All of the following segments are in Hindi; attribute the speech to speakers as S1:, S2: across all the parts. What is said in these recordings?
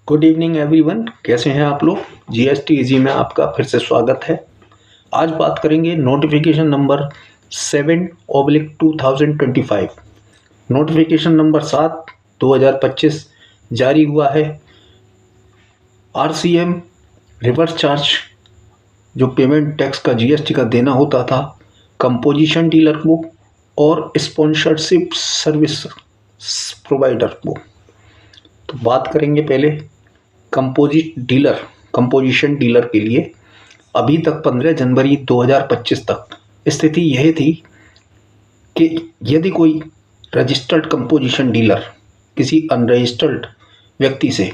S1: गुड इवनिंग एवरीवन, कैसे हैं आप लोग। जीएसटी इजी में आपका फिर से स्वागत है। आज बात करेंगे नोटिफिकेशन नंबर 7/2025। नोटिफिकेशन नंबर 7 2025 जारी हुआ है। आरसीएम रिवर्स चार्ज जो पेमेंट टैक्स का जीएसटी का देना होता था कंपोजिशन डीलर को और स्पॉन्सरशिप सर्विस प्रोवाइडर को। तो बात करेंगे पहले कंपोजिशन डीलर के लिए। अभी तक 15 जनवरी 2025 तक स्थिति यह थी कि यदि कोई रजिस्टर्ड कंपोजिशन डीलर किसी अनरजिस्टर्ड व्यक्ति से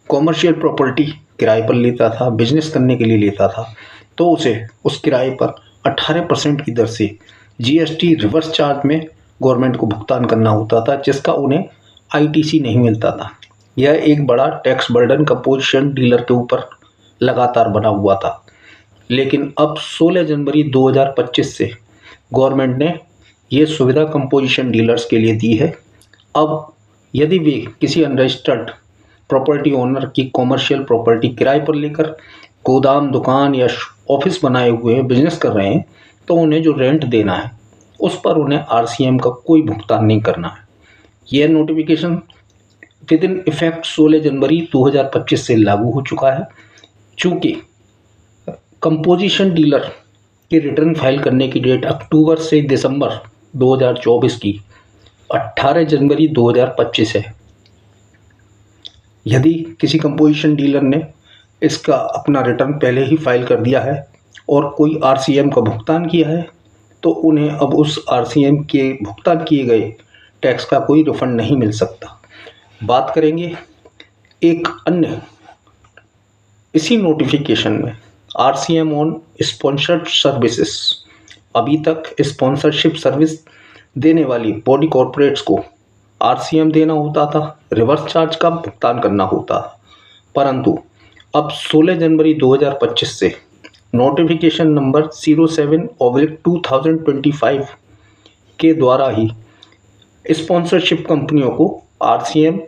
S1: कॉमर्शियल प्रॉपर्टी किराए पर लेता था, बिजनेस करने के लिए लेता था, तो उसे उस किराए पर 18% की दर से जीएसटी रिवर्स चार्ज में गवर्नमेंट को भुगतान करना होता था, जिसका उन्हें आईटीसी नहीं मिलता था। यह एक बड़ा टैक्स बर्डन कंपोजिशन डीलर के ऊपर लगातार बना हुआ था। लेकिन अब 16 जनवरी 2025 से गवर्नमेंट ने ये सुविधा कंपोजिशन डीलर्स के लिए दी है। अब यदि वे किसी अनरजिस्टर्ड प्रॉपर्टी ओनर की कॉमर्शियल प्रॉपर्टी किराए पर लेकर गोदाम, दुकान या ऑफिस बनाए हुए बिजनेस कर रहे हैं, तो उन्हें जो रेंट देना है उस पर उन्हें आरसीएम का कोई भुगतान नहीं करना है। यह नोटिफिकेशन विद इन इफेक्ट 16 जनवरी 2025 से लागू हो चुका है। चूँकि कंपोजिशन डीलर के रिटर्न फाइल करने की डेट अक्टूबर से दिसंबर 2024 की 18 जनवरी 2025 है। यदि किसी कंपोजिशन डीलर ने इसका अपना रिटर्न पहले ही फाइल कर दिया है और कोई आरसीएम का भुगतान किया है, तो उन्हें अब उस आरसीएम के भुगतान किए गए टैक्स का कोई रिफंड नहीं मिल सकता। बात करेंगे एक अन्य इसी नोटिफिकेशन में आरसीएम ऑन स्पॉन्सर्ड सर्विसेज। अभी तक स्पॉन्सरशिप सर्विस देने वाली बॉडी कॉर्पोरेट्स को आरसीएम देना होता था, रिवर्स चार्ज का भुगतान करना होता था। परंतु अब 16 जनवरी 2025 से नोटिफिकेशन नंबर 07/2025 के द्वारा ही स्पॉन्सरशिप कंपनियों को आरसीएम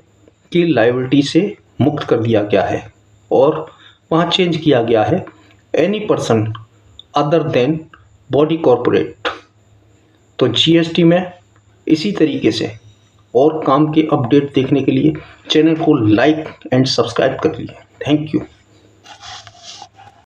S1: की लायबिलिटी से मुक्त कर दिया गया है और वहाँ चेंज किया गया है any person other than body corporate. तो जीएसटी में इसी तरीके से और काम के अपडेट देखने के लिए चैनल को लाइक एंड सब्सक्राइब कर लीजिए। Thank you.